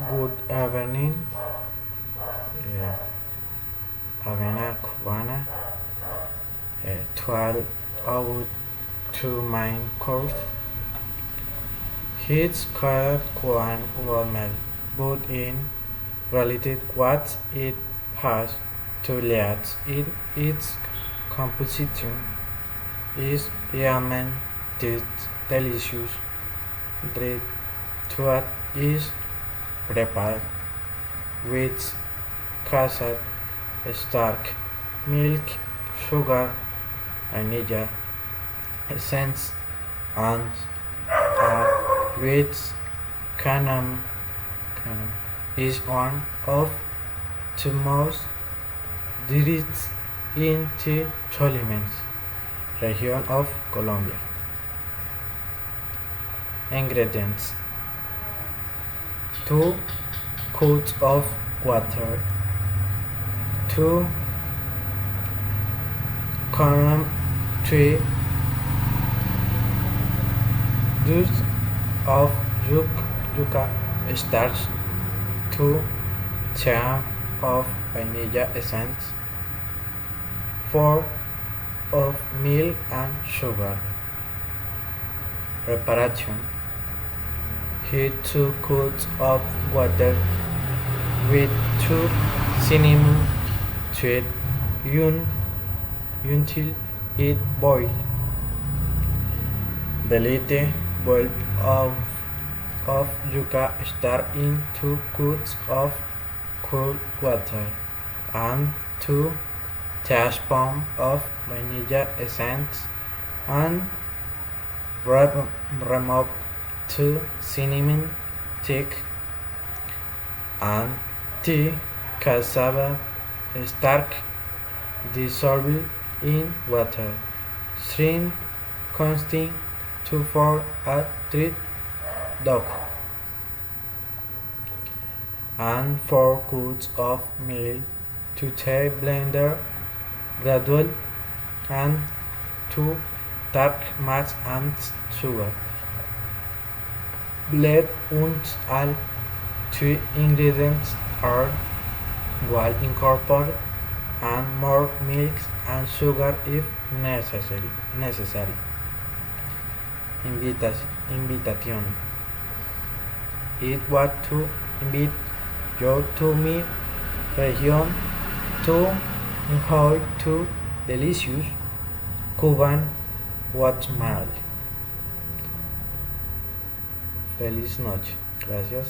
Good evening, uh, Avena Cubana, 12 out to main course. His colored one woman, but in reality what it has to layers in its composition is ramen delicious. The what is prepared with cassette, starch, milk, sugar, vanilla, essence, and which canon, canon is one of the most direct in the Tolima region of Colombia. Ingredients: 2 cups of water, 2 column 3 juice of yuca starch, 2 teaspoons of vanilla essence, 4 of milk and sugar. Preparation: heat 2 cups of water with 2 cinnamon seeds until it boils. Dilute bulb of yuca starch in 2 cups of cool water and 2 teaspoons of vanilla essence and remove 2 cinnamon stick and the cassava starch dissolved in water. Strain constant to 4 at 3 dough and 4 cups of milk to the blender gradual and 2 dark mass and sugar. Blend once all 3 ingredients are well incorporated and more milk and sugar if necessary. Invitation. It was to invite you to my region to enjoy two delicious Cuban watermelon. Feliz noche. Gracias.